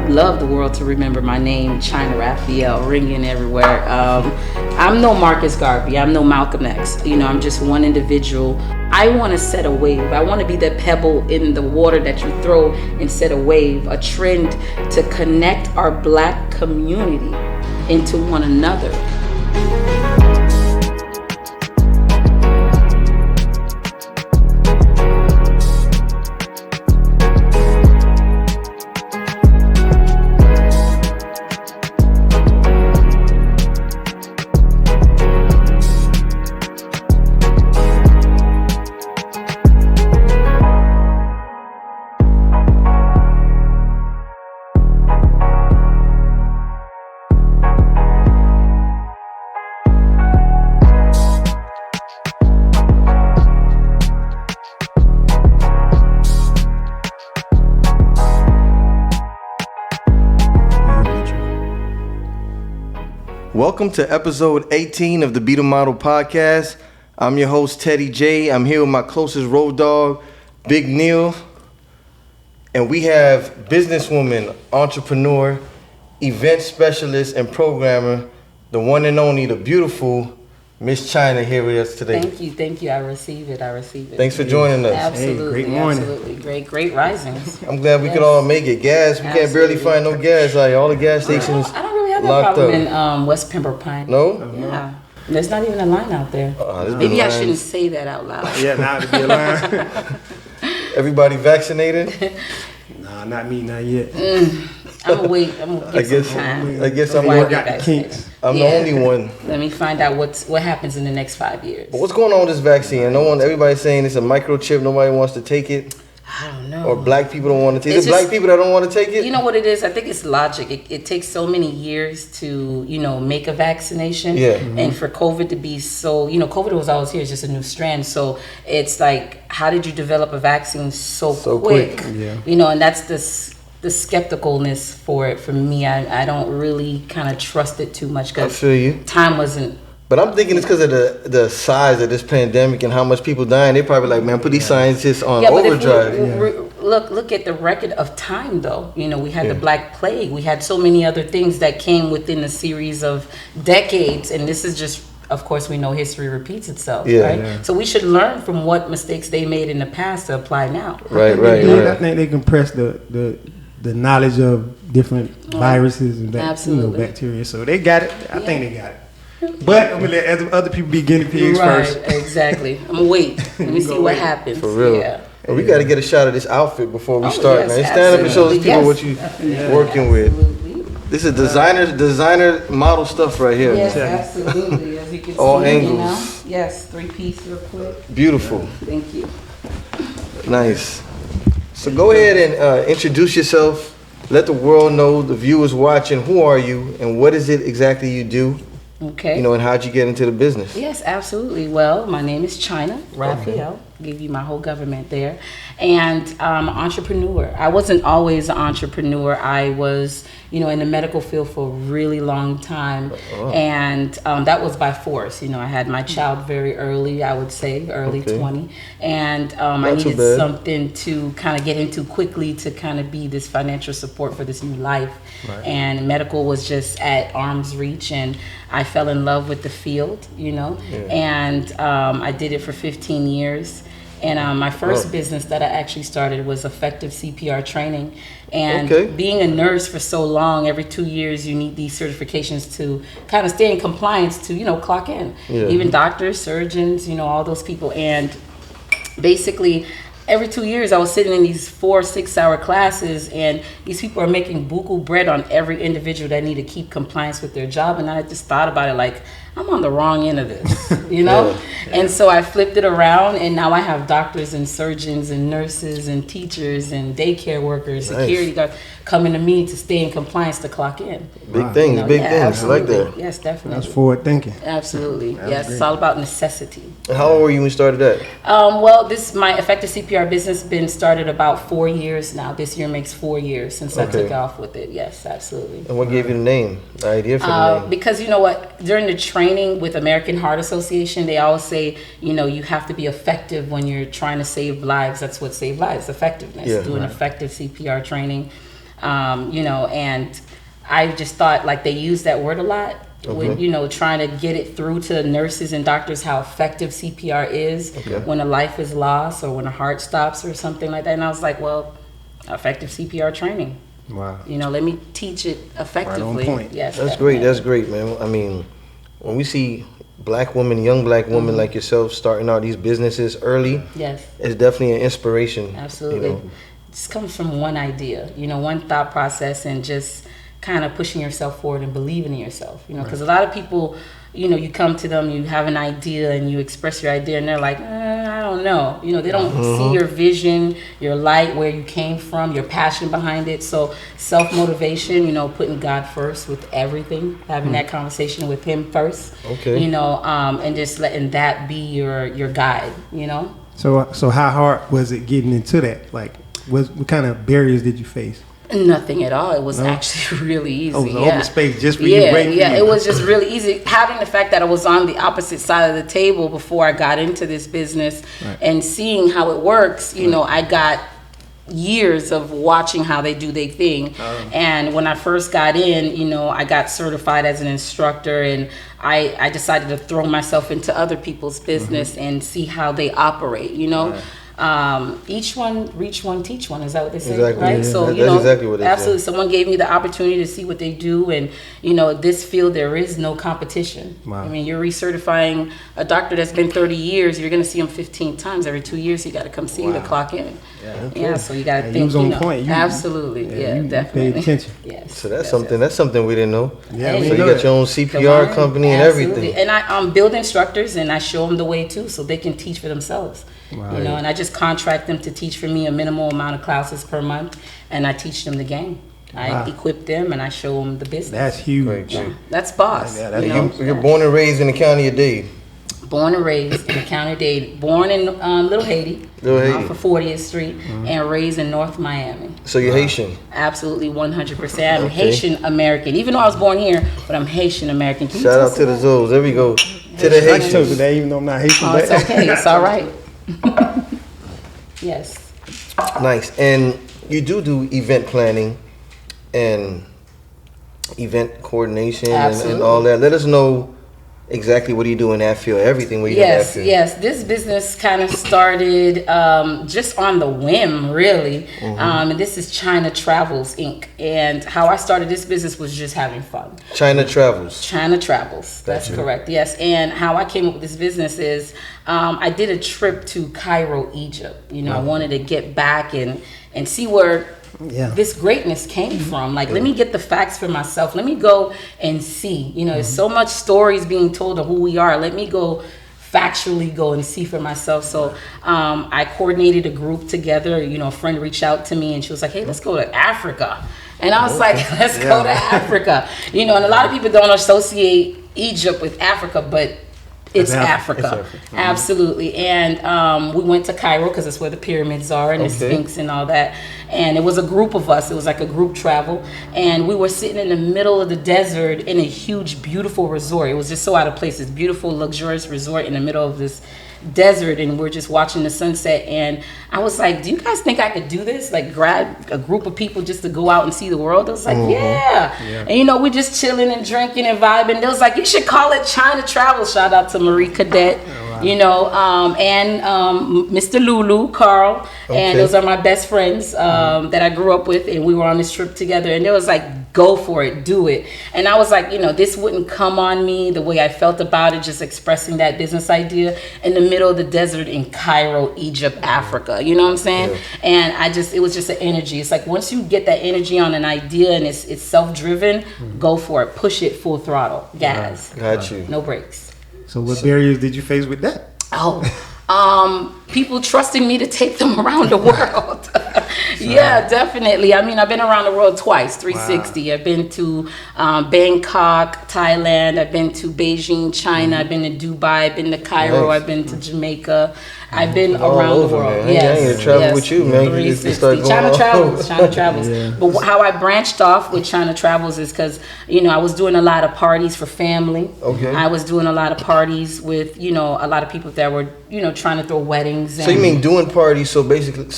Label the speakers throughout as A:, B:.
A: would love the world to remember my name, China Raphael, ringing everywhere. I'm no Marcus Garvey. I'm no Malcolm X. I'm just one individual. I want to set a wave. I want to be the pebble in the water that you throw and set a wave, a trend to connect our Black community into one another.
B: Welcome to episode 18 of the Be the Model podcast. I'm your host, Teddy J. I'm here with my closest road dog, Big Neil. And we have businesswoman, entrepreneur, event specialist, and programmer, the one and only, the beautiful Miss China here with us today.
A: Thank you. I receive it.
B: Thanks for joining us.
A: Absolutely,
C: hey, great morning.
A: Absolutely. Great risings.
B: I'm glad we could all make it. Gas, we can't barely find no gas. Like all the gas stations
A: I don't really have that
B: locked
A: problem
B: up.
A: in West Pembroke Pine.
B: No?
A: Yeah. There's not even a line out there. Maybe I shouldn't say that out loud.
C: Yeah, now to be a line.
B: Everybody vaccinated?
C: Nah, not me, not yet.
A: I'm gonna wait. I'm gonna get some time.
B: I guess I'm
A: before I
C: got
A: get
C: the kinks.
B: I'm the only one.
A: Let me find out what happens in the next 5 years.
B: But what's going on with this vaccine? Everybody's saying it's a microchip. Nobody wants to take it.
A: I don't know.
B: Or black people don't want to take it.
A: It's
B: It's black
A: just-
B: people that don't want to take it?
A: You know what it is? I think it's logic. It takes so many years to, make a vaccination.
B: Yeah.
A: And for COVID to be so, COVID was always here. It's just a new strand. So it's like, how did you develop a vaccine so quick?
C: Yeah.
A: And that's the skepticalness for it for me. I don't really kind of trust it too much
B: I
A: because
B: feel you.
A: time wasn't.
B: But I'm thinking it's because of the size of this pandemic and how much people dying. They probably like, man, put these scientists on overdrive.
A: Look at the record of time, though. We had the Black Plague. We had so many other things that came within a series of decades, and this is just, of course, we know history repeats itself, right?
C: Yeah.
A: So we should learn from what mistakes they made in the past to apply now.
B: Right.
C: I think they compress the knowledge of different viruses and bacteria. So they got it. I think they got it. But I'm gonna let other people be guinea pigs first.
A: Exactly. I'm gonna wait. Let me see what happens.
B: For real.
A: Yeah.
B: And we got to get a shot of this outfit before we start,
A: yes,
B: man. Stand up and show these people
A: absolutely.
B: what you working with.
A: Absolutely.
B: This is designer model stuff right here.
A: Yes, absolutely. As you can
B: All
A: see,
B: angles.
A: Yes, 3-piece real quick.
B: Beautiful.
A: Thank you.
B: Nice. So go ahead and introduce yourself. Let the world know, the viewers watching, who are you and what is it exactly you do?
A: Okay.
B: And how'd you get into the business?
A: Yes, absolutely. Well, my name is China Raphael. Give you my whole government there. And I'm an entrepreneur. I wasn't always an entrepreneur. I was, in the medical field for a really long time. And that was by force. I had my child very early, I would say, early 20. And I needed something to kind of get into quickly to kind of be this financial support for this new life. Right. And medical was just at arm's reach. And I fell in love with the field, and I did it for 15 years. And my first business that I actually started was effective CPR training. And being a nurse for so long, every 2 years you need these certifications to kind of stay in compliance to, clock in. Yeah. Even doctors, surgeons, all those people. And basically, every 2 years I was sitting in these 4 6-hour classes, and these people are making buku bread on every individual that need to keep compliance with their job. And I just thought about it like, I'm on the wrong end of this, Yeah. And so I flipped it around, and now I have doctors and surgeons and nurses and teachers and daycare workers, security guards coming to me to stay in compliance to clock in.
B: Big things.
A: Absolutely.
B: I like that.
A: Yes, definitely.
C: That's forward thinking.
A: Absolutely. Yes, it's all about necessity.
B: And how old were you when you started that?
A: Well, my effective CPR business been started about 4 years now. This year makes 4 years since I took off with it. Yes, absolutely.
B: And what gave you the name, the idea for the name?
A: Because you know what, during the training with American Heart Association, they always say, you have to be effective when you're trying to save lives. That's what saves lives, effectiveness. Doing effective CPR training. You know, and I just thought like they use that word a lot. With, you know, trying to get it through to nurses and doctors how effective CPR is when a life is lost or when a heart stops or something like that. And I was like, well, effective CPR training.
C: Wow.
A: You know, let me teach it effectively.
C: Right on point.
A: Yes,
B: That's great. That's great, man. I mean, when we see black women, young black women like yourself starting out these businesses early, it's definitely an inspiration.
A: Absolutely.
B: You know?
A: It just comes from one idea, you know, one thought process, and just kind of pushing yourself forward and believing in yourself, you know, because a lot of people, you know, you come to them, you have an idea and you express your idea and they're like, I don't know, you know, they don't see your vision, your light, where you came from, your passion behind it. So self-motivation, you know, putting God first with everything, having that conversation with him first, you know, and just letting that be your guide, you know.
C: So how hard was it getting into that? Like, what kind of barriers did you face?
A: Nothing at all. It was actually really easy.
C: Open space just for you.
A: It was just really easy. Having the fact that I was on the opposite side of the table before I got into this business and seeing how it works, you know, I got years of watching how they do their thing. And when I first got in, you know, I got certified as an instructor, and I decided to throw myself into other people's business and see how they operate, you know. Each one, reach one, teach one. Is that what they say?
B: Exactly.
A: Right.
B: Yeah.
A: So
B: That's
A: you know,
B: exactly what it
A: absolutely.
B: is.
A: Someone gave me the opportunity to see what they do, and you know, this field there is no competition.
C: Wow.
A: I mean, you're recertifying a doctor that's been 30 years. You're going to see him 15 times every 2 years. You got to come see to clock in. Yeah. So you got to think.
C: You was on
A: you know,
C: point.
A: Absolutely.
C: You
A: definitely.
C: paid attention.
A: Yes.
B: So that's something. That's something we didn't know.
C: Yeah.
B: So you got your own CPR company and
A: Absolutely.
B: everything.
A: And I build instructors, and I show them the way too, so they can teach for themselves.
C: Wow.
A: You know, and I just contract them to teach for me a minimal amount of classes per month, and I teach them the game. I equip them and I show them the business.
C: That's huge.
B: Great.
A: That's boss.
C: Yeah,
A: you know?
B: You're born and raised in the county of Dade.
A: Born and raised in the county of Dade. Born in Little Haiti, for 40th Street, and raised in North Miami.
B: So you're Haitian?
A: Absolutely, 100%. I'm Haitian American. Even though I was born here, but I'm Haitian American.
B: Shout out to the Zoes. There we go. To the Haitians.
C: Even though I'm not Haitian.
A: Oh, it's okay. It's all right. Yes.
B: Nice. And you do event planning and event coordination and all that. Let us know exactly what do you do in that field, everything what you do in that field.
A: Yes. This business kind of started just on the whim, really. And this is China Travels, Inc. And how I started this business was just having fun.
B: China Travels.
A: China Travels. That's correct. Yes. And how I came up with this business is I did a trip to Cairo, Egypt. You know, I wanted to get back and see where this greatness came from. Like, let me get the facts for myself. Let me go and see. You know, there's so much stories being told of who we are. Let me go factually go and see for myself. So I coordinated a group together. You know, a friend reached out to me and she was like, hey, let's go to Africa. And I was like, let's go to Africa. You know, and a lot of people don't associate Egypt with Africa, but it's Africa. Absolutely. And we went to Cairo because it's where the pyramids are and the Sphinx and all that. And it was a group of us. It was like a group travel. And we were sitting in the middle of the desert in a huge, beautiful resort. It was just so out of place. This beautiful, luxurious resort in the middle of this desert, and we're just watching the sunset. And I was like, do you guys think I could do this? Like, grab a group of people just to go out and see the world? I was like, yeah. And you know, we're just chilling and drinking and vibing. They was like, you should call it China Travel. Shout out to Marie Cadet, you know, and Mr. Lulu, Carl, and those are my best friends that I grew up with, and we were on this trip together. And they was like, go for it, do it. And I was like, you know, this wouldn't come on me the way I felt about it, just expressing that business idea in the middle of the desert in Cairo, Egypt, Africa. You know what I'm saying? And it was just an energy. It's like, once you get that energy on an idea and it's self-driven, go for it. Push it full throttle. Gas.
B: Got you.
A: No brakes.
C: So what barriers did you face with that?
A: People trusting me to take them around the world. Yeah, definitely. I mean, I've been around the world twice, 360. I've been to Bangkok, Thailand. I've been to Beijing, China. I've been to Dubai. I've been to Cairo. I've been to Jamaica. I've been around the world.
B: Man.
A: Yes,
B: I ain't travel with you, man. You just start going
A: China
B: all
A: Travels. China Travels. But how I branched off with China Travels is because, you know, I was doing a lot of parties for family. I was doing a lot of parties with, you know, a lot of people that were, you know, trying to throw weddings.
B: So you mean doing parties? So basically,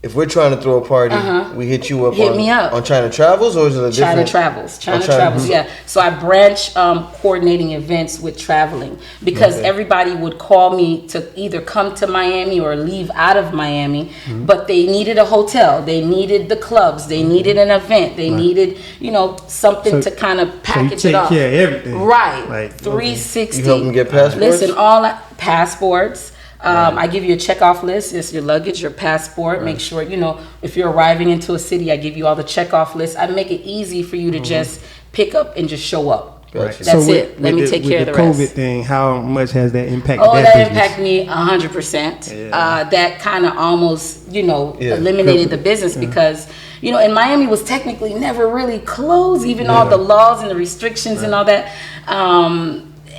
B: if we're trying to throw a party, we hit you up on China Travels, or is it a different?
A: China Travels, yeah. So I branch coordinating events with traveling, because everybody would call me to either come to Miami or leave out of Miami, but they needed a hotel, they needed the clubs, they needed an event, they needed, something to kind of package it up.
C: So you take care of everything.
A: Right. Like, 360.
B: You help them get passports?
A: Listen, passports. I give you a checkoff list. It's your luggage, your passport. Make sure, if you're arriving into a city, I give you all the checkoff lists. I make it easy for you to just pick up and just show up.
B: Gotcha.
A: That's it. Let me take care of the rest.
C: COVID thing, how much has that impacted
A: that impacted me 100%. Yeah. That kind of almost, eliminated the business because, and Miami was technically never really closed, even all the laws and the restrictions and all that.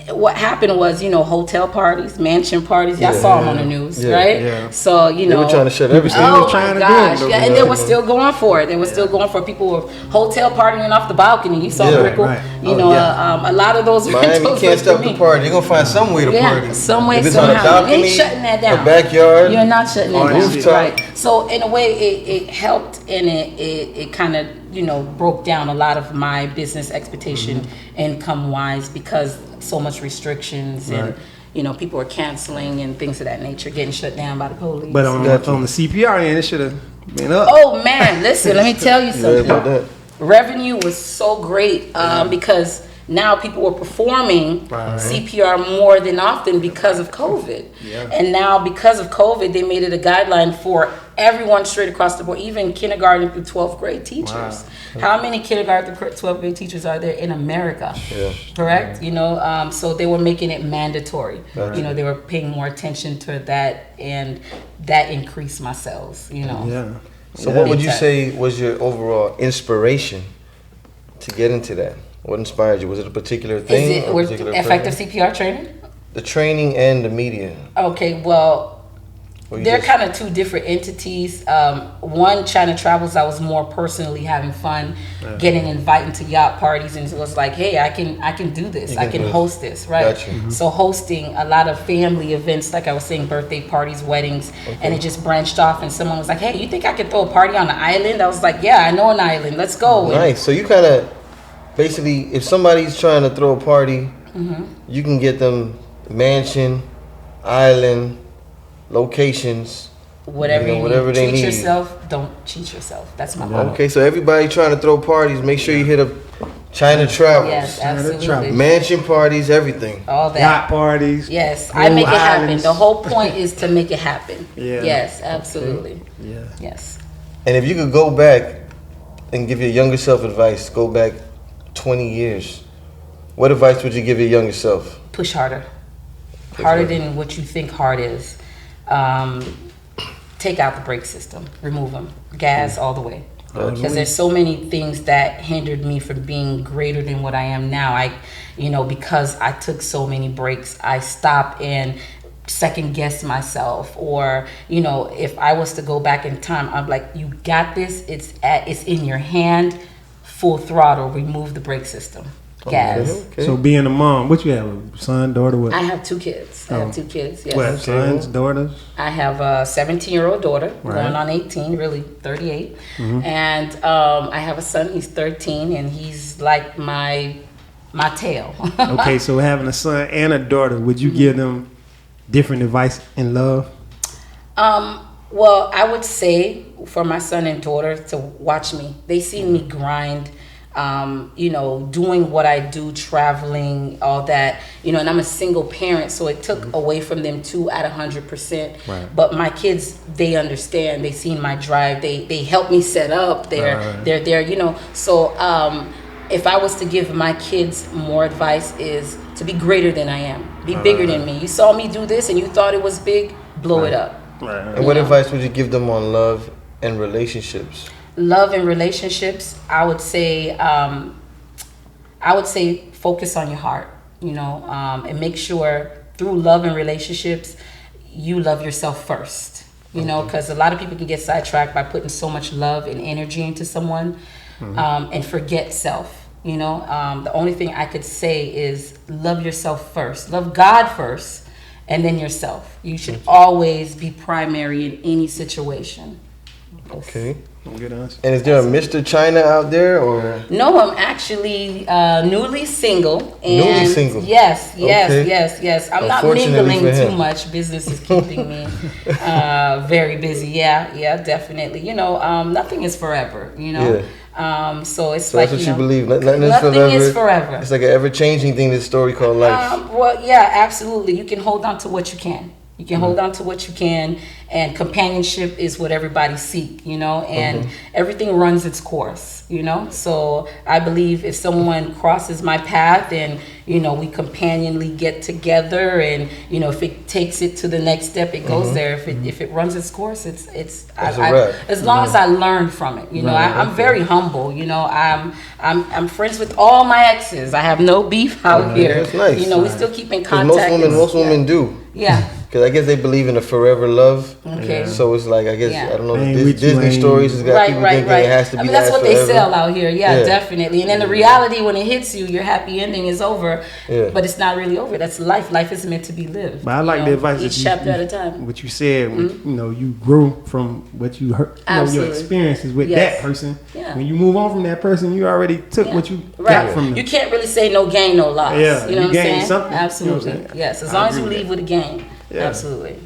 A: What happened was, hotel parties, mansion parties. Y'all saw them on the news, right? Yeah. So,
B: they were trying to shut everything.
A: Oh my gosh! Yeah, and they were still going for it. They were still going for it. People were hotel partying off the balcony. You saw Rickle. Right. A lot of those.
B: Miami can't stop the party. They're gonna find some way to party.
A: Some way,
B: if it's
A: somehow.
B: on a balcony,
A: they ain't shutting that down.
B: A backyard.
A: You're not shutting that down.
B: Rooftop.
A: Right. So in a way, it helped, and it kind of broke down a lot of my business expectation income wise, because so much restrictions and people are canceling and things of that nature, getting shut down by the police.
C: But on the CPR end, it should have been up.
A: Oh man, listen, let me tell you something. Revenue was so great because now people were performing CPR more than often because of COVID. Yeah. And now because of COVID, they made it a guideline for everyone straight across the board, even kindergarten through 12th grade teachers. Wow. How many kindergarten through 12th grade teachers are there in America? Yeah. Correct? So they were making it mandatory. Right. They were paying more attention to that, and that increased my sales,
C: Yeah.
B: So what would you say was your overall inspiration to get into that? What inspired you? Was it a particular thing?
A: Is it effective CPR training?
B: The training and the media.
A: Okay, well, they're kind of two different entities. One, China Travels, I was more personally having fun, getting invited to yacht parties, and it was like, hey, I can do this. I can host this, right? Gotcha. Mm-hmm. So hosting a lot of family events, like I was saying, birthday parties, weddings, and it just branched off, and someone was like, hey, you think I could throw a party on an island? I was like, yeah, I know an island. Let's go.
B: Nice. So you kind of, basically, if somebody's trying to throw a party, you can get them mansion, island, locations,
A: whatever
B: they need.
A: Treat yourself, don't cheat yourself. That's my motto.
B: Okay, so everybody trying to throw parties, make sure you hit up China Travels.
A: Yes, absolutely.
B: Mansion parties, everything.
C: All that. Yacht parties.
A: Yes, I make it happen. The whole point is to make it happen. Yeah. Yes, absolutely. Okay.
C: Yeah.
A: Yes.
B: And if you could go back and give your younger self advice, go back 20 years, what advice would you give your younger self?
A: Push harder. Harder than what you think hard is. Take out the brake system, remove them, gas all the way. Because there's so many things that hindered me from being greater than what I am now. Because I took so many breaks, I stopped and second guess myself, or if I was to go back in time, I'm like, you got this. It's in your hand, full throttle. Remove the brake system. Gas.
C: Okay. So being a mom, what you have, a son, daughter, what?
A: I have two kids. Yes.
C: What, sons, daughters?
A: I have a 17-year-old daughter, going on 18, really 38. And I have a son, he's 13, and he's like my tail.
C: Okay, so having a son and a daughter, would you give them different advice in love?
A: Well, I would say for my son and daughter to watch me. They see me grind. Doing what I do, traveling, all that, and I'm a single parent, so it took away from them too at 100%. Right. But my kids, they understand. They seen my drive. They help me set up. They're there. So if I was to give my kids more advice, is to be greater than I am. Be bigger than me. You saw me do this and you thought it was big. Blow it up.
B: Right. And what advice would you give them on love and relationships?
A: Love and relationships, I would say focus on your heart, and make sure through love and relationships, you love yourself first, because a lot of people can get sidetracked by putting so much love and energy into someone, and forget self, The only thing I could say is love yourself first, love God first, and then yourself. You should always be primary in any situation. purpose.
B: Okay.
C: Good answer.
B: And is there a Mr. China out there, or?
A: No, I'm actually newly single. And
B: Newly single?
A: Yes.
B: Okay.
A: Yes. I'm not
B: Unfortunately
A: mingling
B: for him.
A: too much. Business is keeping me very busy. Yeah, definitely. You know, nothing is forever, you know.
B: Yeah.
A: So it's
B: So
A: like,
B: that's what
A: you
B: you
A: know,
B: believe.
A: nothing is forever.
B: It's like an ever-changing thing. This story called life.
A: Well, yeah, absolutely. You can hold on to what you can. You can hold on to what you can, and companionship is what everybody seek, you know, and everything runs its course, you know. So I believe if someone crosses my path and, you know, we companionly get together, and, you know, if it takes it to the next step, it goes there. If it runs its course, it's as long as I learn from it, you know. I'm very humble, you know. I'm friends with all my exes. I have no beef out here.
B: That's nice.
A: You know, we still keep in contact.
B: Most women do.
A: Yeah.
B: Because I guess they believe in a forever love.
A: Okay.
B: So it's like, I guess, I don't know, Disney
C: ain't-
B: stories has got people thinking it has to be.
A: I mean, that's what
B: forever.
A: they sell out here. Yeah, definitely. And then the reality, when it hits you, your happy ending is over.
B: Yeah.
A: But it's not really over. That's life. Life is meant to be lived.
C: But I like the advice.
A: Each chapter at a time.
C: What you said, you know, you grow from what you heard, you know, your experiences with that person.
A: Yeah.
C: When you move on from that person, you already took what you got from them.
A: You can't really say no gain, no loss.
C: Yeah,
A: You know
C: you
A: what I'm
C: gain
A: saying?
C: something.
A: Absolutely.
C: You know what I'm saying?
A: Yes. As
C: I
A: long as
C: agree
A: you
C: with
A: leave
C: that.
A: with a gain.
C: Yeah.
A: Absolutely.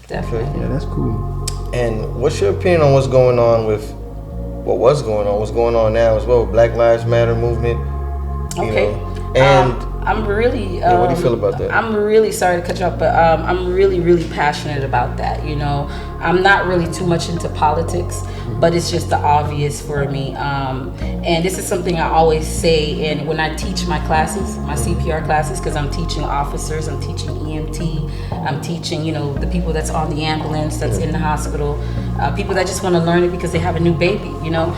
A: Definitely.
C: Yeah, that's cool.
B: And what's your opinion on what's going on what's going on now as well, with Black Lives Matter movement?
A: Okay.
B: And
A: I'm really.
B: what do you feel about that?
A: I'm really sorry to cut you off, but I'm really, really passionate about that. You know, I'm not really too much into politics, but it's just the obvious for me. And this is something I always say, and when I teach my classes, my CPR classes, because I'm teaching officers, I'm teaching EMT, I'm teaching, you know, the people that's on the ambulance, that's in the hospital, people that just want to learn it because they have a new baby. You know,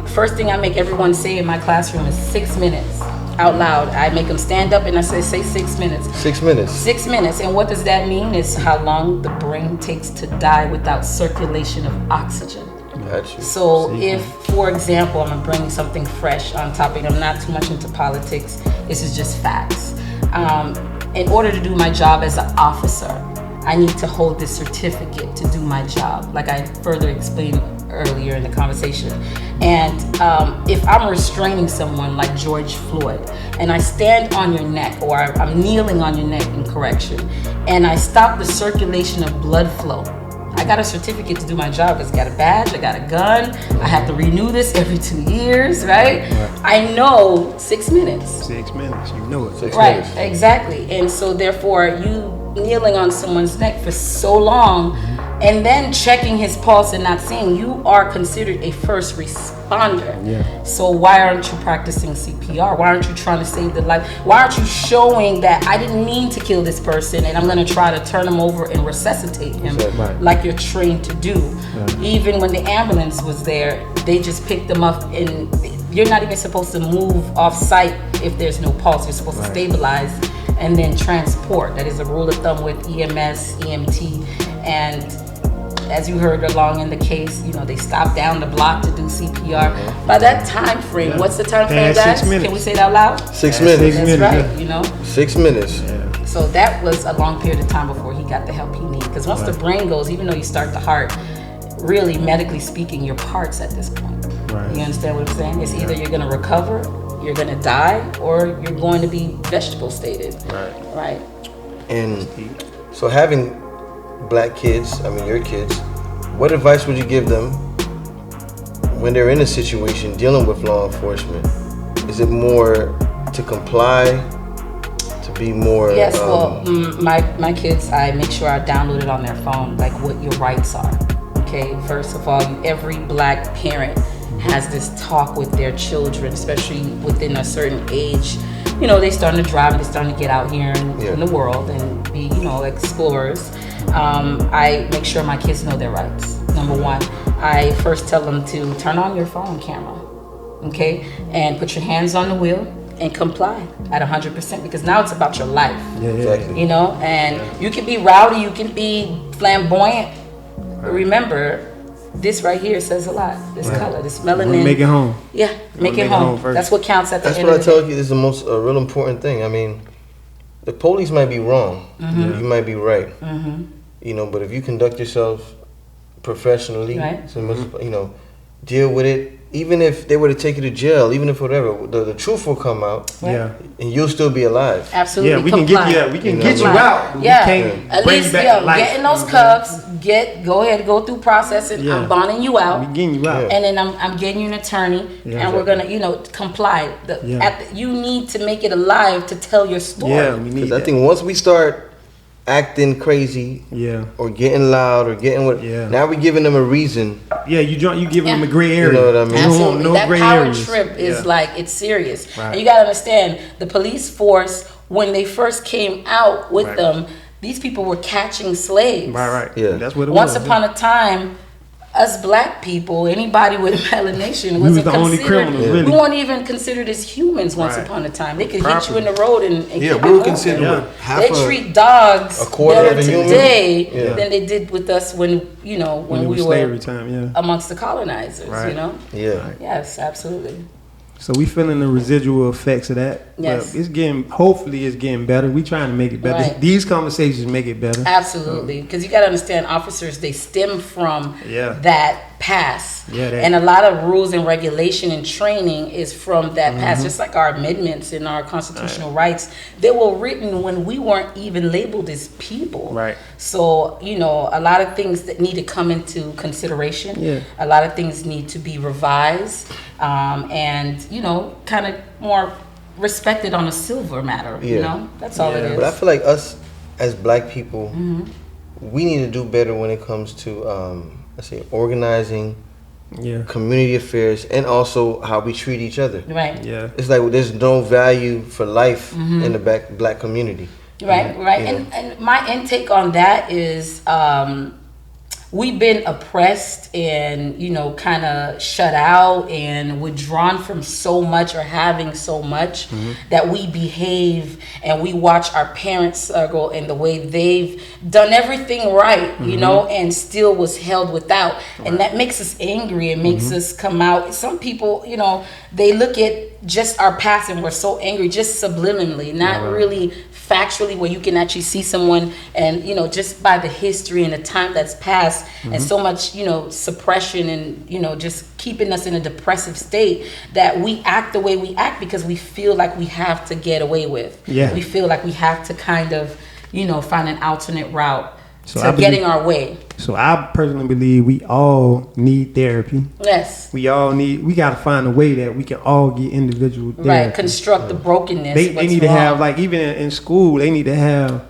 A: first thing I make everyone say in my classroom is 6 minutes. Out loud. I make them stand up and I say 6 minutes.
B: 6 minutes.
A: 6 minutes. And what does that mean? It's how long the brain takes to die without circulation of oxygen.
B: Gotcha.
A: So if, for example, I'm gonna bring something fresh on topic, I'm not too much into politics, this is just facts. In order to do my job as an officer, I need to hold this certificate to do my job, like I further explained earlier in the conversation. And if I'm restraining someone like George Floyd, and I stand on your neck, or I'm kneeling on your neck in correction, and I stop the circulation of blood flow, I got a certificate to do my job because I got a badge, I got a gun, I have to renew this every 2 years, right? I know 6 minutes.
C: 6 minutes, you know it.
B: 6
A: Right,
B: minutes.
A: exactly. And so therefore, you kneeling on someone's neck for so long and then checking his pulse and not seeing, you are considered a first responder.
C: Yeah.
A: So why aren't you practicing CPR? Why aren't you trying to save the life? Why aren't you showing that I didn't mean to kill this person and I'm going to try to turn him over and resuscitate him like you're trained to do? Even when the ambulance was there, they just picked them up, and you're not even supposed to move off site if there's no pulse. You're supposed to stabilize and then transport. That is a rule of thumb with EMS, EMT, and as you heard along in the case, you know, they stopped down the block to do CPR. By that time frame, what's the time frame, guys?
C: 6 minutes.
A: Can we say that out loud?
B: 6 minutes.
A: That's right, you know.
B: 6 minutes.
A: So that was a long period of time before he got the help he needed. Because once the brain goes, even though you start the heart, really medically speaking, your parts at this point.
C: Right.
A: You understand what I'm saying? It's either you're going to recover, you're going to die, or you're going to be vegetable stated. Right.
B: And so having black kids, I mean your kids, what advice would you give them when they're in a situation dealing with law enforcement? Is it more to comply, to be more?
A: Yes, my kids, I make sure I download it on their phone, like what your rights are. Okay, first of all, every black parent has this talk with their children, especially within a certain age. You know, they starting to drive, they're starting to get out here in the world and be, you know, explorers. I make sure my kids know their rights. Number one, I first tell them to turn on your phone camera, okay? And put your hands on the wheel and comply at 100%, because now it's about your life.
B: Exactly.
A: You know, and you can be rowdy, you can be flamboyant. Remember, this right here says a lot. This color, this melanin.
C: Make it home.
A: Yeah, make it home.
C: first.
A: That's what counts at the
B: That's
A: end
B: what I
A: of the
B: tell you is the most real important thing. I mean, the police might be wrong. You might be right. You know, but if you conduct yourself professionally.
A: Right.
B: So you know, deal with it. Even if they were to take you to jail, even if whatever, the truth will come out.
A: Right.
C: Yeah.
B: And you'll still be alive.
A: Absolutely.
C: Yeah, we can get you. We can get you out. But
A: Yeah.
C: we can't
A: At
C: bring you
A: least,
C: back to life.
A: get in those cuffs. Go ahead, go through processing.
C: Yeah.
A: I'm bonding you out.
C: We getting you out.
B: Yeah.
A: And then I'm getting you an attorney,
C: Yeah,
A: and we're gonna, comply. You need to make it alive to tell your story.
C: Yeah, we need
B: Because
C: that.
B: I think once we start acting crazy, or getting loud, or getting now we're giving them a reason.
C: Yeah, you giving them a gray area.
B: You know what I mean?
A: Absolutely.
C: No
A: That
C: gray
A: power
C: areas.
A: trip is like, it's serious.
C: Right.
A: And you gotta understand, the police force, when they first came out with them, these people were catching slaves.
C: Right.
B: Yeah.
C: That's what it
A: Once
C: was.
A: upon a time, us black people, anybody with melanation,
C: was
A: wasn't
C: the only
A: considered.
C: criminals, really.
A: We weren't even considered as humans once
C: Right.
A: upon a time. They could hit you in the road and
D: Yeah,
A: keep
D: we
A: it
D: were
A: moving.
D: considered half
A: They treat dogs
B: a quarter
A: better
B: of a human.
A: today
B: Yeah.
A: than they did with us when
C: when it
A: we
C: was
A: were
C: slavery time.
A: amongst the colonizers.
C: Right.
B: Yeah.
A: Yes, absolutely.
C: So we feeling the residual effects of that.
A: Yes.
C: But hopefully it's getting better. We trying to make it better.
A: Right.
C: These conversations make it better.
A: Absolutely, because you got to understand, officers, they stem from
C: Yeah.
A: that past,
C: Yeah, that-
A: and a lot of rules and regulation and training is from that past. Just like our amendments and our constitutional rights, they were written when we weren't even labeled as people.
C: Right.
A: So a lot of things that need to come into consideration.
C: Yeah.
A: A lot of things need to be revised, and kind of more respected on a silver matter.
B: Yeah.
A: That's all it is.
B: But I feel like us as black people, we need to do better when it comes to let's say organizing, community affairs, and also how we treat each other.
A: Right.
C: Yeah.
B: It's like there's no value for life in the black community.
A: Right. And my intake on that is we've been oppressed and kind of shut out and withdrawn from so much, or having so much, that we behave and we watch our parents struggle and the way they've done everything right, and still was held without. And that makes us angry. It makes us come out. Some people, they look at just our past and we're so angry, just subliminally, not really factually, where you can actually see someone and just by the history and the time that's passed, and so much suppression and just keeping us in a depressive state, that we act the way we act because we feel like we have to get away with. We feel like we have to kind of find an alternate route to getting our way.
C: So I personally believe we all need therapy.
A: Yes.
C: We got to find a way that we can all get individual therapy.
A: Right. Construct the brokenness.
C: They need to have, like, even in school, they need to have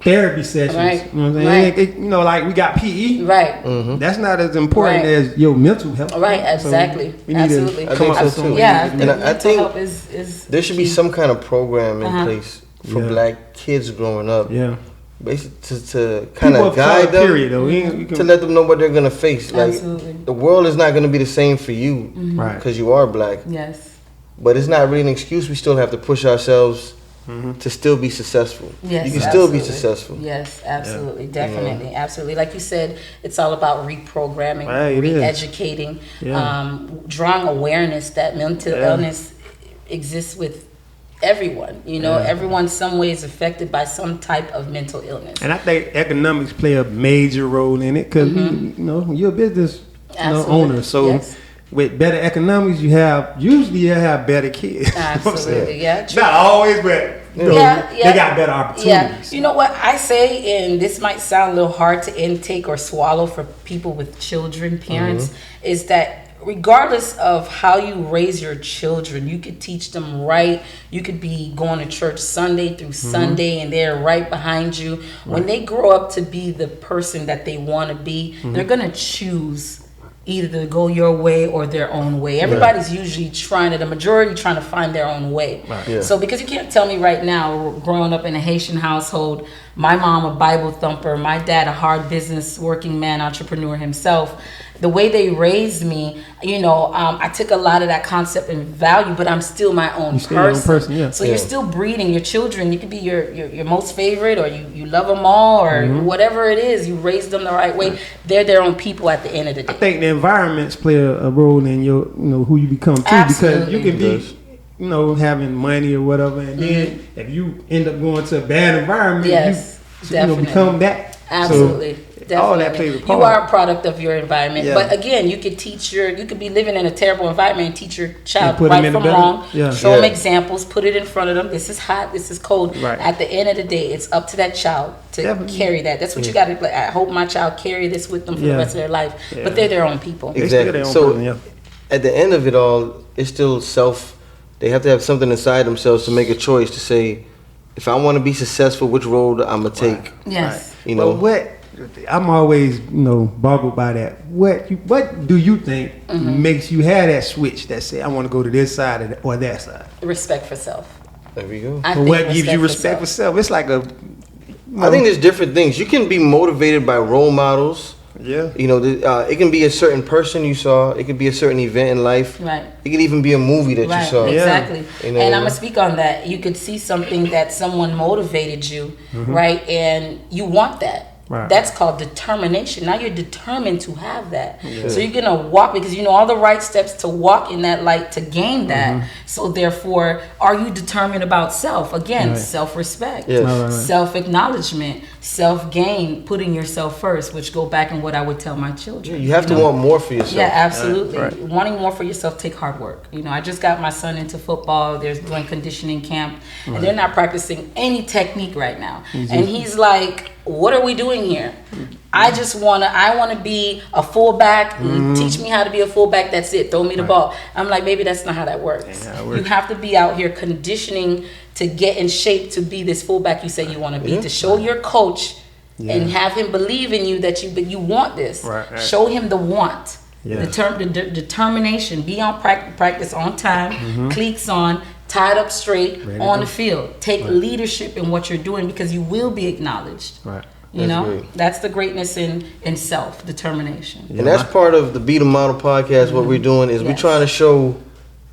C: therapy sessions.
A: Right.
C: You know what I'm saying? Like we got PE.
A: Right.
C: That's not as important as your mental health.
A: Right. Exactly.
C: So we need
A: Absolutely.
C: to come up with
B: so
C: some
B: too.
A: Yeah.
B: And I
A: mental
B: think
A: help is
B: there should be some kind of program in place for black kids growing up.
C: Yeah.
B: Basically to kind
C: People
B: of guide them,
C: period, though. You can,
B: to let them know what they're gonna face. Like,
A: Absolutely.
B: the world is not gonna be the same for you because you are black.
A: Yes.
B: But it's not really an excuse. We still have to push ourselves to still be successful.
A: Yes,
B: you can still be
A: absolutely.
B: successful.
A: Yes, absolutely, definitely, absolutely. Like you said, it's all about reprogramming,
C: Right, it is.
A: re-educating,
C: Yeah.
A: Drawing awareness that mental illness exists with everyone. Everyone some way is affected by some type of mental illness.
C: And I think economics play a major role in it because you're a business owner, so with better economics, you have better kids.
A: Absolutely, yeah. True.
C: Not always, but they got better opportunities.
A: You know what I say, and this might sound a little hard to intake or swallow for people with children, parents, is that regardless of how you raise your children, you could teach them right. You could be going to church Sunday through Sunday, and they're right behind you. When they grow up to be the person that they want to be, they're going to choose either to go your way or their own way. Everybody's usually the majority trying to find their own way.
B: Right. Yeah.
A: So because you can't tell me right now, growing up in a Haitian household, my mom a Bible thumper, my dad a hard business working man, entrepreneur himself, the way they raised me, I took a lot of that concept and value, but I'm still my own person.
C: Yeah.
A: So you're still breeding your children. You could be your most favorite, or you love them all, or whatever it is. You raise them the right way. They're their own people at the end of the day.
C: I think the environments play a role in your, who you become too.
A: Absolutely.
C: Because you can be, having money or whatever, and then if you end up going to a bad environment, you
A: definitely.
C: become that.
A: Absolutely.
C: So all that plays a part.
A: You are a product of your environment.
C: Yeah.
A: But again, you could you could be living in a terrible environment and teach your child
C: put
A: right
C: them in
A: from
C: the better-
A: wrong.
C: yeah.
A: Show them
B: Yeah.
A: examples, put it in front of them. This is hot, this is cold.
C: Right.
A: At the end of the day, it's up to that child to
C: Definitely.
A: carry that. That's what you got to, I hope my child carry this with them for the
C: Yeah.
A: rest of their life.
C: Yeah.
A: But they're their own people.
C: They still
B: Exactly.
C: their own
B: So
C: person, yeah.
B: at the end of it all, it's still they have to have something inside themselves to make a choice to say, if I want to be successful, which road I'm going to take.
A: Yes.
B: You know,
C: But I'm always, boggled by that. What do you think makes you have that switch that say, I want to go to this side or that side?
A: Respect for self.
B: there we go.
A: I
C: But
A: think
C: what gives you respect for self? It's like
B: I think there's different things. You can be motivated by role models.
C: yeah.
B: It can be a certain person you saw. It could be a certain event in life.
A: Right.
B: It could even be a movie that
A: Right,
B: you saw.
A: exactly.
B: You know,
A: And I'm gonna speak on that. You could see something that someone motivated you, right? And you want that.
C: Right.
A: That's called determination. Now you're determined to have that. So you're gonna walk because you know all the right steps to walk in that light to gain that. So therefore, are you determined about self? Again,
C: Right.
A: self-respect,
B: Yes.
C: Right.
A: self-acknowledgement, self-gain, putting yourself first, which go back in what I would tell my children.
B: You have to want more for yourself.
A: Yeah, absolutely.
C: Right.
A: Wanting more for yourself take hard work. I just got my son into football. There's doing conditioning camp, and they're not practicing any technique right now. And he's like, "What are we doing here? I want to be a fullback. Teach me how to be a fullback. That's it. Throw me the ball." I'm like, "Baby, that's not how that works.
C: Ain't how it works.
A: You have to be out here conditioning to get in shape to be this fullback you say you want to be. To show your coach." And have him believe in you that you want this.
C: Right.
A: Show him the want,
C: Yeah.
A: the determination. Be on practice on time, cleats on, tied up straight
C: Ready to
A: on
C: go.
A: the field. Take leadership in what you're doing because you will be acknowledged.
C: Right.
B: Great.
A: That's the greatness in self determination.
B: And that's part of the Be the Model podcast. What we're doing is we're
A: Yes.
B: trying to show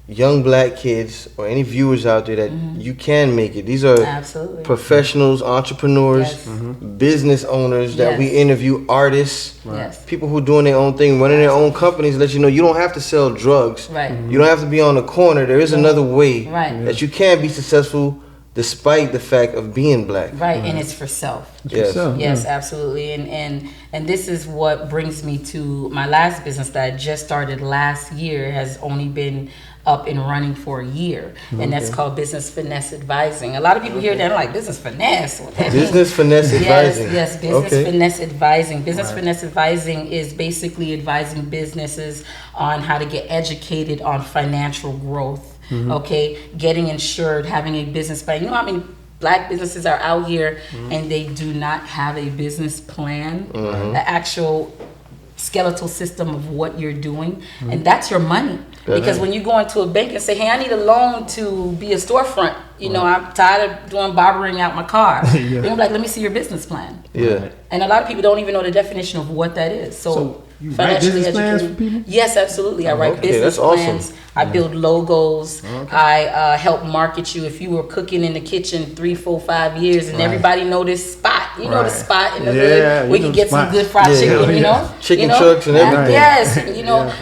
B: young black kids or any viewers out there that you can make it. These are
A: Absolutely.
B: professionals, entrepreneurs,
A: Yes.
B: business owners that we
A: Yes.
B: interview, artists,
A: Yes.
B: people who doing their own thing, running their own companies. Let you know you don't have to sell drugs.
A: Right.
B: You don't have to be on the corner. There is another way
A: Right.
B: that you can be successful despite the fact of being black.
A: Right, and it's for self.
B: Yes.
C: So,
A: Yes, absolutely. And this is what brings me to my last business that I just started last year, has only been up and running for a year, and that's called Business Finesse Advising. A lot of people hear that and like, business finesse. What that mean?
B: Business finesse advising.
A: Yes, business
B: Okay.
A: finesse advising. Business finesse advising is basically advising businesses on how to get educated on financial growth. Okay, getting insured, having a business plan. You know how many black businesses are out here and they do not have a business plan, an actual skeletal system of what you're doing, and that's your money. Because when you go into a bank and say, "Hey, I need a loan to be a storefront," I'm tired of doing barbering out my car.
C: Yeah.
A: They're like, "Let me see your business plan."
B: Yeah.
A: And a lot of people don't even know the definition of what that is. So
C: you write
A: financially
C: business plans
A: educated-
C: for people?
A: Yes, absolutely. I write
B: okay,
A: business
B: that's awesome.
A: plans. I build logos. I help market you. If you were cooking in the kitchen 3, 4, 5 years, and everybody know this spot, you know the
C: Right.
A: spot in the
C: Yeah,
A: hood
C: you
A: where
C: know
A: you
C: the
A: get some
C: spots.
A: good fried
B: Yeah,
A: chicken.
B: yeah.
A: You know,
B: Chicken trucks and everything.
A: Yes,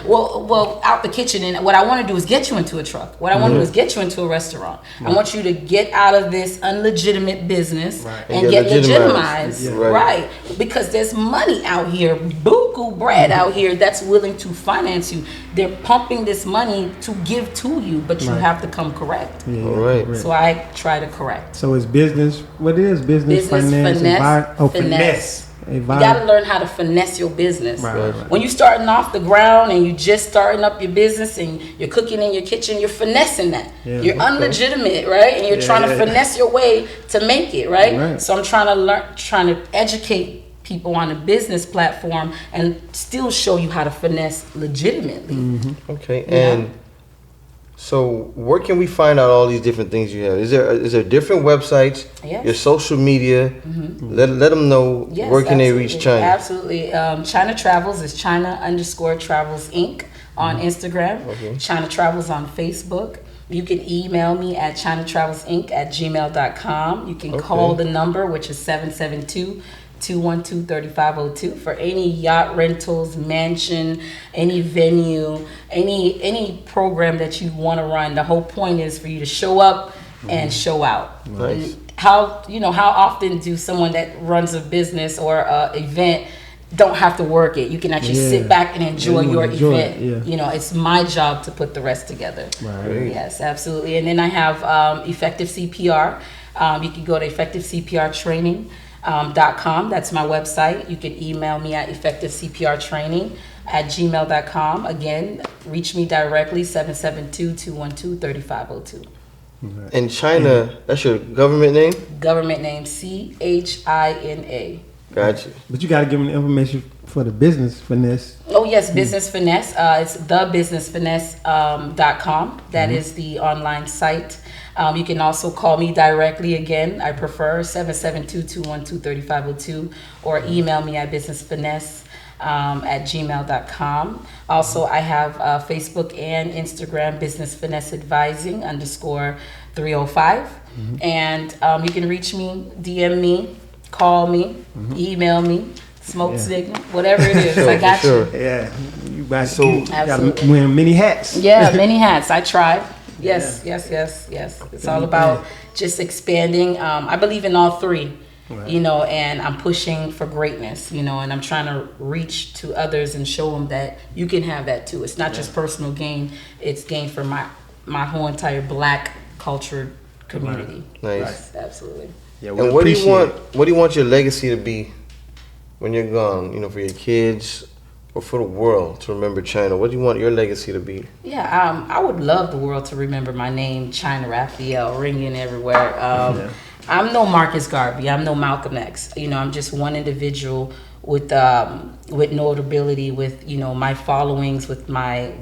A: well, out the kitchen. And what I want to do is get you into a truck. What I want to do is get you into a restaurant. I want you to get out of this unlegitimate business and
B: And
A: get
B: get
A: legitimized,
B: legitimized.
A: right? Because there's money out here, buku bread out here that's willing to finance you. They're pumping this money to give to you, but you have to come correct.
C: Yeah,
B: All right.
C: correct.
A: So I try to correct.
C: So it's business. What it is business,
A: Business
C: finance,
A: finesse,
C: finesse.
A: You gotta learn how to finesse your business.
C: Right.
A: When you're starting off the ground and you just starting up your business and you're cooking in your kitchen, you're finessing that.
C: Yeah,
A: You're
C: okay.
A: unlegitimate, right? And you're trying to finesse your way to make it, right?
C: Right.
A: So I'm trying to educate people on a business platform and still show you how to finesse legitimately.
B: Okay, and so where can we find out all these different things you have? Is there different websites?
A: Yes.
B: Your social media? Let them know
A: Yes,
B: where can they
A: absolutely.
B: reach China?
A: Absolutely. China Travels is China_Travels Inc. on Instagram.
B: Okay.
A: China Travels on Facebook. You can email me at ChinaTravelsInc@gmail.com. You can call the number, which is 772-212-3502 for any yacht rentals, mansion, any venue, any program that you want to run. The whole point is for you to show up and show out.
B: Nice.
A: How often do someone that runs a business or a event don't have to work it. You can actually sit back and enjoy your event.
C: Yeah.
A: You know, it's my job to put the rest together.
C: Right.
A: Yes, absolutely. And then I have Effective CPR. You can go to effectivecprtraining.com. That's my website. You can email me at effectivecprtraining@gmail.com. Again, reach me directly, 772-212-3502.
B: In China, that's your government name?
A: Government name, CHINA.
B: Gotcha.
C: But you got to give them the information for the business finesse.
A: Oh yes, Business Finesse. It's thebusinessfinesse.com. That is the online site. You can also call me directly. Again, I prefer 772-212-3502, or email me at businessfinesse@gmail.com. Also, I have Facebook and Instagram, Business Finesse Advising _305. And you can reach me, DM me, call me, email me, smoke signal, whatever it is. I got you.
C: Yeah, you got
B: So-
C: to wear many hats.
A: Yeah, many hats. I tried. Yes. It's all about just expanding. I believe in all three, you know, and I'm pushing for greatness, you know, and I'm trying to reach to others and show them that you can have that too. It's not just personal gain; it's gain for my whole entire Black culture community.
B: Nice.
A: Yes, absolutely.
C: Yeah,
B: And what do you want? What do you want your legacy to be when you're gone? You know, for your kids or for the world to remember China. What do you want your legacy to be?
A: Yeah, I would love the world to remember my name, China Raphael, ringing everywhere. I'm no Marcus Garvey. I'm no Malcolm X. You know, I'm just one individual with notability, with, you know, my followings, with my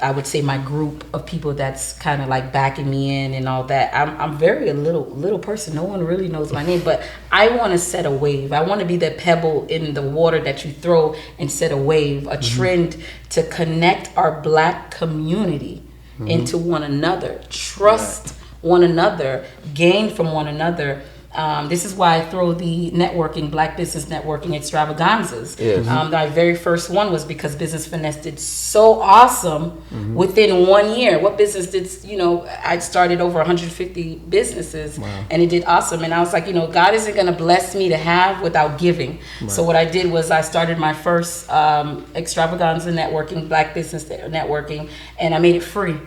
A: I would say my group of people that's kind of like backing me in and all that. I'm very a little person. No one really knows my name, but I want to set a wave. I want to be that pebble in the water that you throw and set a wave, a trend to connect our Black community into one another, trust one another, gain from one another. This is why I throw the networking, Black business networking extravaganzas.
B: Yes.
A: My very first one was because Business Finesse did so awesome within 1 year. What business did, you know, I started over 150 businesses and it did awesome. And I was like, you know, God isn't going to bless me to have without giving. So what I did was I started my first extravaganza networking, Black business networking, and I made it free.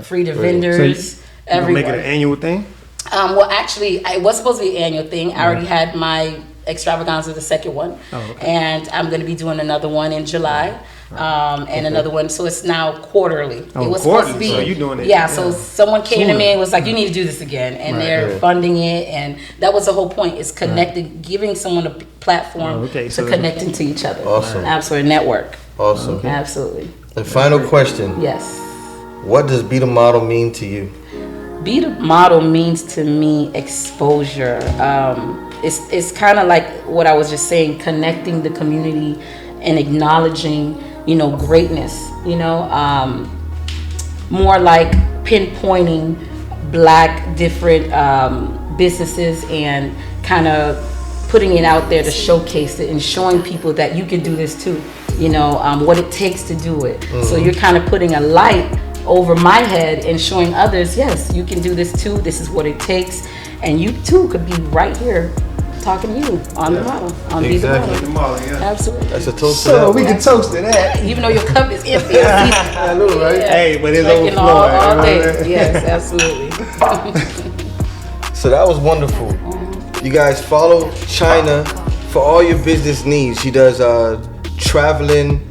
A: Free to vendors, everyone.
C: Make it an annual thing?
A: Well, actually, it was supposed to be an annual thing. I already had my extravaganza, the second one, and I'm going to be doing another one in July, and another one. So it's now quarterly. It was supposed to be.
C: So you doing it?
A: Yeah. So someone came to me and was like, "You need to do this again," and they're funding it, and that was the whole point: is connecting, giving someone a platform to connecting to each other.
B: Awesome.
A: Absolutely, network.
B: Awesome.
A: Absolutely.
B: And final question.
A: Yes.
B: What does Be the Model mean to you?
A: Be the model means to me exposure. It's kind of like what I was just saying, connecting the community and acknowledging, you know, greatness. You know, more like pinpointing Black different businesses and kind of putting it out there to showcase it and showing people that you can do this too. You know, what it takes to do it. So you're kind of putting a light over my head and showing others, yes, you can do this too. This is what it takes, and you too could be right here talking to you on the model, on Be the Model. Absolutely.
B: That's a toast to
C: So
B: that.
C: we can toast to that.
A: Even though your cup is empty.
B: I know, right?
C: Hey, but it's
A: Drinking
C: overflowing.
A: all day. Yes, absolutely.
B: So that was wonderful. You guys follow China for all your business needs. She does traveling,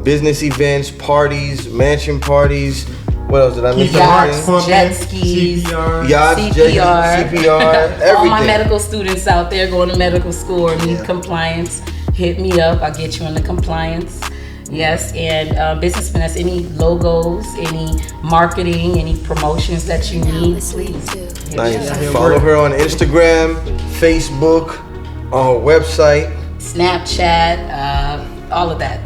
B: business events, parties, mansion parties. What else did I miss?
A: Yachts, jet skis,
B: Yachts,
A: CPR.
B: CPR, everything.
A: All my medical students out there going to medical school or need compliance, hit me up. I'll get you on the compliance. Yes, and Business Finesse, any logos, any marketing, any promotions that you need, please.
B: Nice. Follow her on Instagram, Facebook, on her website,
A: Snapchat, all of that.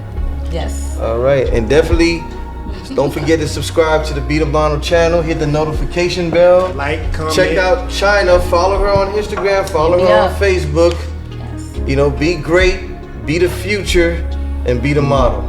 A: Yes.
B: All right, and definitely don't forget to subscribe to the Be the Model channel. Hit the notification bell.
C: Like, comment.
B: Check out China. Follow her on Instagram. Follow her on Facebook.
A: Yes.
B: You know, be great, be the future, and be the model.